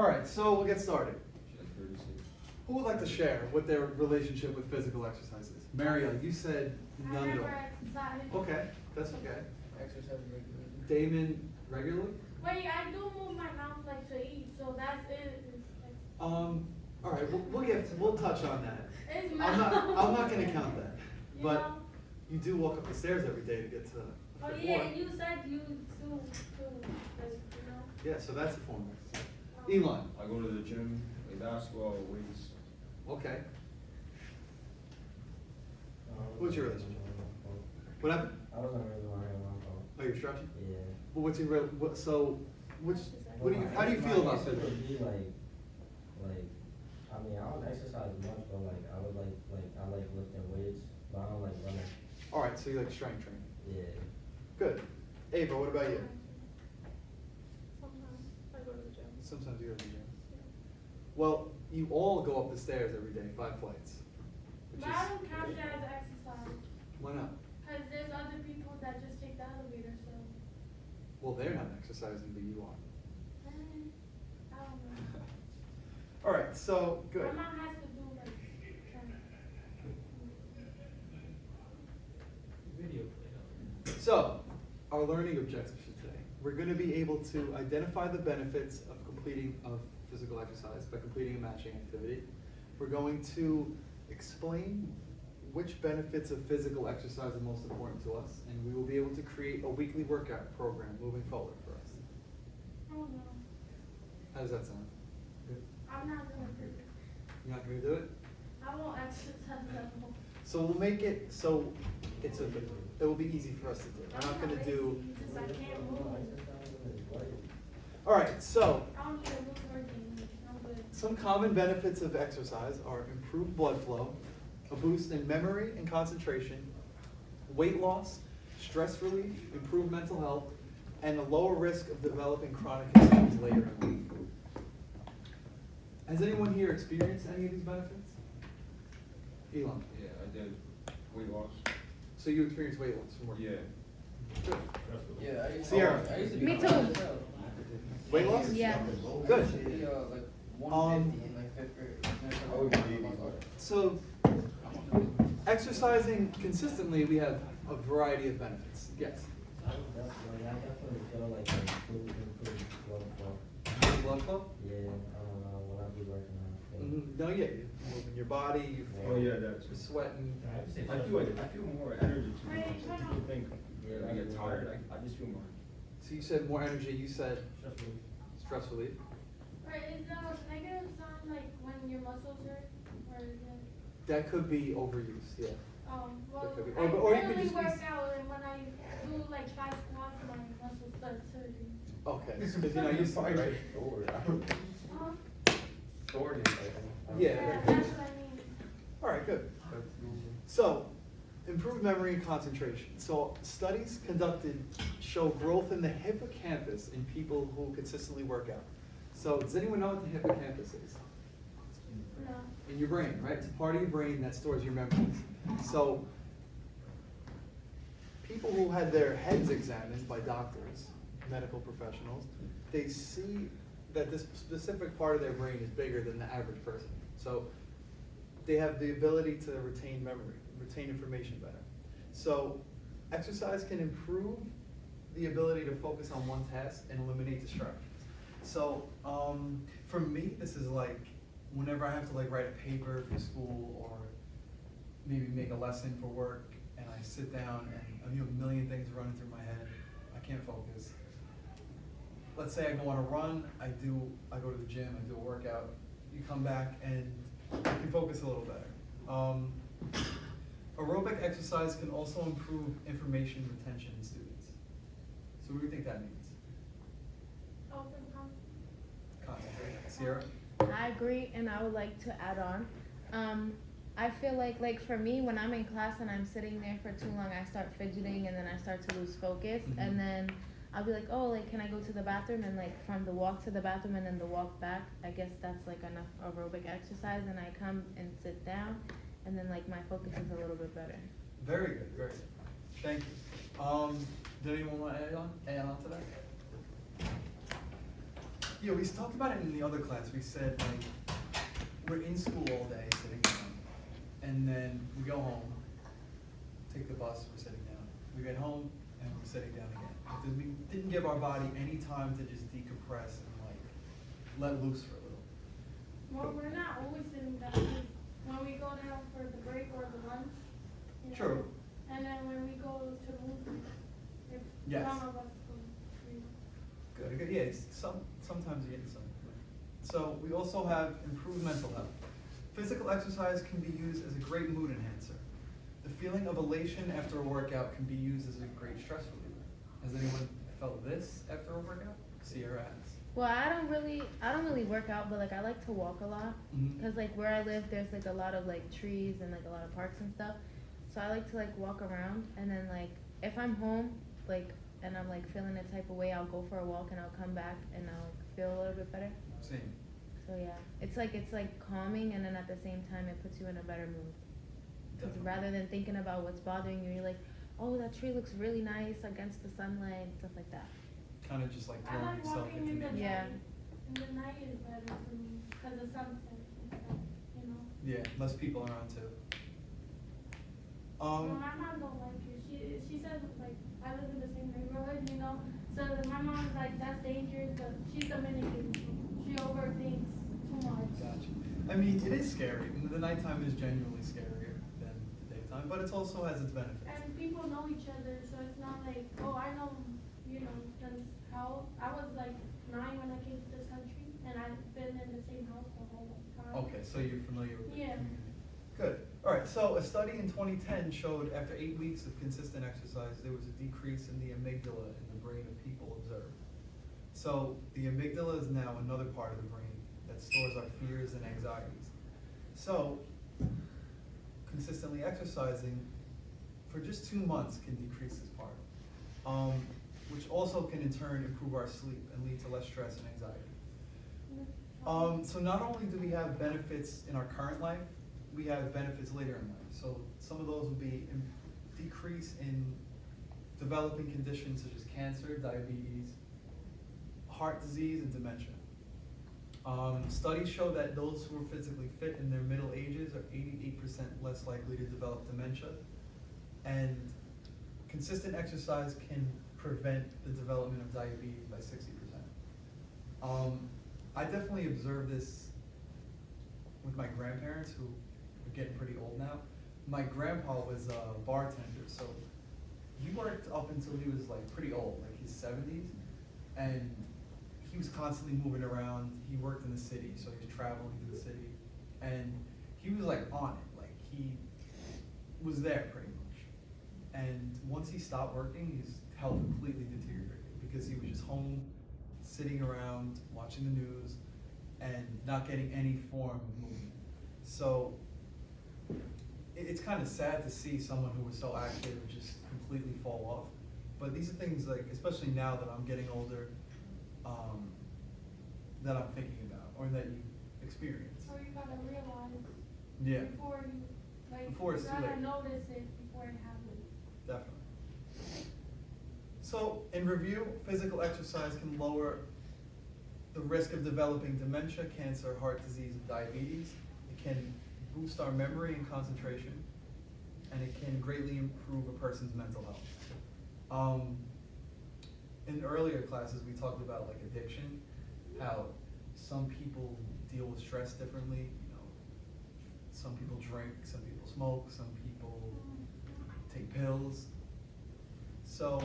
All right, so we'll get started. Who would like to share what their relationship with physical exercise is? Mario, you said I none at never all. exercise. Okay, that's okay. Exercise regularly. Damon, regularly? Wait, I do move my mouth like to eat, so that's it. All right, we'll touch on that. It's I'm my not gonna count that, You but know? you do walk up the stairs every day to get to Oh the yeah, floor. you said you too, like, you know? Yeah, so that's a form of exercise. Elon, I go to the gym, play basketball, weights. okay. What's your relationship? What happened? I wasn't really wearing my phone. Oh, you're stretching? Yeah. Well, what's your real, what do you, how do you feel about physical? I mean, I don't exercise much, but like, I would I like lifting weights, but I don't like running. All right, so you like strength training. Yeah. Good. Ava, what about you? Sometimes I go to the gym. Sometimes you go to the gym. Well, you all go up the stairs every day, 5 flights. Which But I don't is, count that as exercise, why not? cause there's other people that just take the elevator, so. Well, they're not exercising, but you are. I don't know. All right, so, good. My mom has to do like, Video So, our learning objectives for today. We're gonna be able to identify the benefits of physical exercise by completing a matching activity. We're going to explain which benefits of physical exercise are most important to us, and we will be able to create a weekly workout program moving forward for us. I don't know. How does that sound? I'm not gonna do it. You're not gonna do it? I won't exercise that much. So we'll make it so it will be easy for us to do. We're not gonna do. Just I can't move. All right, so I don't need to move or anything. I'm good. some common benefits of exercise are improved blood flow, a boost in memory and concentration, weight loss, stress relief, improved mental health, and a lower risk of developing chronic disease later in life. Has anyone here experienced any of these benefits? Elon, Yeah, I did weight loss. so you experienced weight loss from working? Yeah. Good. Yeah, I used Sierra. I used to be Me fat too. as hell. Weight loss? Yeah. Good. Actually, like 150 in like 5th grade. So, exercising consistently, we have a variety of benefits. Yes. I definitely feel like improved blood flow. Blood flow? Yeah, I don't know, when I be working out. No, yeah, you're moving your body, you Oh, yeah, that's. you're sweating. I feel more energy too. Some people think I get tired. I just feel more. So you said more energy, you said stress relief. Right, is the negative sound like when your muscles hurt? Or is it? That could be overuse, yeah. Well, That could be- I or you could really just be- work out and when I do like 5 squats, my muscles start hurting. Okay, because you're not used to it, right? Huh? Yeah. Yeah, that's what I mean. All right, good. So, improved memory and concentration. So, studies conducted show growth in the hippocampus in people who consistently work out. So, does anyone know what the hippocampus is? No. In your brain, right? It's a part of your brain that stores your memories. So, people who had their heads examined by doctors, medical professionals, they see that this specific part of their brain is bigger than the average person. So, they have the ability to retain memory, retain information better. So, exercise can improve the ability to focus on one task and eliminate distractions. So, for me, this is like whenever I have to like write a paper for school or maybe make a lesson for work, and I sit down and you have a million things running through my head, I can't focus. Let's say I go on a run, I go to the gym, I do a workout, you come back and you can focus a little better. Aerobic exercise can also improve information retention in students. So what do you think that means? Open Concentrate. Sierra? I agree, and I would like to add on. I feel like for me, when I'm in class and I'm sitting there for too long, I start fidgeting and then I start to lose focus. Mhm. And then I'll be like, oh, like, can I go to the bathroom? And like from the walk to the bathroom and then the walk back, I guess that's like enough aerobic exercise. And I come and sit down, and then like my focus is a little bit better. Very good, very good. Thank you. Did anyone want to add on to that? Yeah, we talked about it in the other class. We said like we're in school all day sitting down, and then we go home, take the bus, we're sitting down. We get home and we're sitting down again. We didn't give our body any time to just decompress and like let loose for a little. Well, we're not always sitting down, 'cause when we go down for the break or the lunch. You know, True. And then when we go to the movie, if Yes. some of us go, we. Good, good. Yeah, sometimes you get some. So we also have improved mental health. Physical exercise can be used as a great mood enhancer. The feeling of elation after a workout can be used as a great stress reliever. Has anyone felt this after a workout? Sierra has. Well, I don't really work out, but like I like to walk a lot. Mhm. Cause like where I live, there's like a lot of like trees and like a lot of parks and stuff. So I like to like walk around, and then like if I'm home, like and I'm like feeling a type of way, I'll go for a walk and I'll come back and I'll feel a little bit better. Same. So yeah, it's like calming, and then at the same time it puts you in a better mood. Cause Definitely. rather than thinking about what's bothering you, you're like, oh, that tree looks really nice against the sunlight and stuff like that. Kind of just like I throwing like yourself walking into in the nature. Yeah. night. In the night is better for me, 'cause the sunset and stuff, you know. Yeah, less people around too. Well, my mom don't like it. She says like I live in the same neighborhood, you know. So my mom's like that's dangerous, but she's Dominican, so she overthinks too much. Gotcha. I mean, it is scary. The nighttime is genuinely scarier than the daytime, but it also has its benefits. And people know each other, so it's not like oh I know, you know, 'cause how I was like 9 when I came to this country, and I've been in the same house the whole time. Okay, so you're familiar with the Yeah. community. Good. All right, so a study in 2010 showed after 8 weeks of consistent exercise, there was a decrease in the amygdala in the brain of people observed. So the amygdala is now another part of the brain that stores our fears and anxieties. So consistently exercising for just 2 months can decrease this part, which also can in turn improve our sleep and lead to less stress and anxiety. So not only do we have benefits in our current life, we have benefits later in life. So some of those would be decrease in developing conditions such as cancer, diabetes, heart disease, and dementia. Studies show that those who are physically fit in their middle ages are 88% less likely to develop dementia. And consistent exercise can prevent the development of diabetes by 60%. I definitely observed this with my grandparents who are getting pretty old now. My grandpa was a bartender, so he worked up until he was like pretty old, like his 70s, and he was constantly moving around. He worked in the city, so he was traveling to the city, and he was like on it, like he was there pretty much. And once he stopped working, his health completely deteriorated because he was just home, sitting around, watching the news, and not getting any form of movement. So it's kind of sad to see someone who was so active just completely fall off. But these are things like, especially now that I'm getting older, that I'm thinking about or that you experience. So you gotta realize Yeah, before you like Before it's you too gotta late. notice it before it happens. definitely. So in review, physical exercise can lower the risk of developing dementia, cancer, heart disease, and diabetes. It can boost our memory and concentration, and it can greatly improve a person's mental health. In earlier classes, we talked about like addiction, how some people deal with stress differently. You know, some people drink, some people smoke, some people take pills. So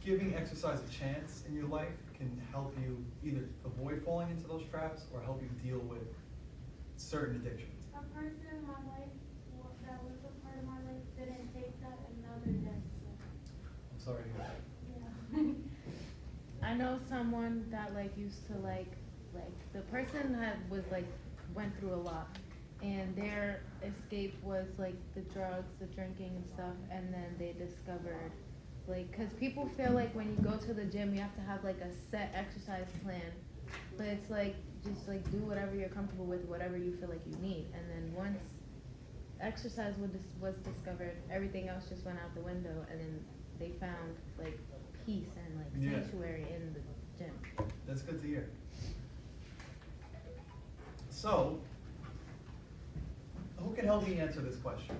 giving exercise a chance in your life can help you either avoid falling into those traps or help you deal with certain addictions. A person in my life that was a part of my life didn't take that another day. I'm sorry to hear that. Yeah. I know someone that like used to like the person was like went through a lot, and their escape was like the drugs, the drinking and stuff, and then they discovered like, cause people feel like when you go to the gym you have to have like a set exercise plan, but it's like just like do whatever you're comfortable with, whatever you feel like you need, and then once exercise was discovered, everything else just went out the window, and then they found like peace and like Yeah. sanctuary in the gym. That's good to hear. So, who can help me answer this question?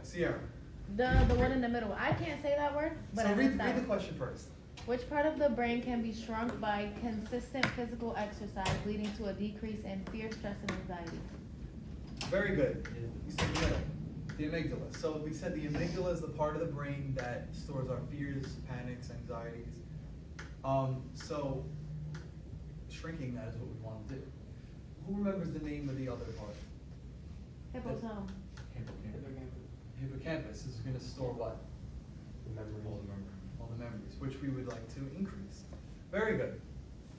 Sierra. The one in the middle. I can't say that word, but So I read missed that the one. question first. Which part of the brain can be shrunk by consistent physical exercise, leading to a decrease in fear, stress, and anxiety? Very good. You said the middle, the amygdala. So we said the amygdala is the part of the brain that stores our fears, panics, anxieties. So shrinking that is what we want to do. Who remembers the name of the other part? Hippocampus. Hippocampus is going to store what? Memories. All the memories, which we would like to increase. Very good.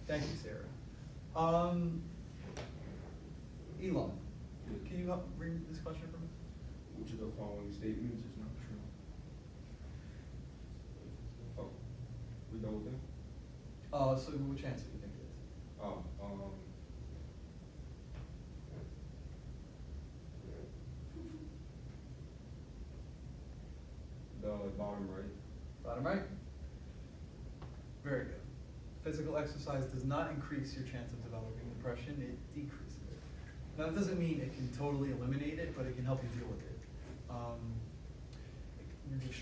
Thank you, Sarah. Elon, can you help bring this question for me? Which of the following statements is not true? Oh, we done with that? So which answer do you think it is? Oh, the bottom right. Bottom right? Very good. Physical exercise does not increase your chance of developing depression, it decreases it. Now, that doesn't mean it can totally eliminate it, but it can help you deal with it. You're just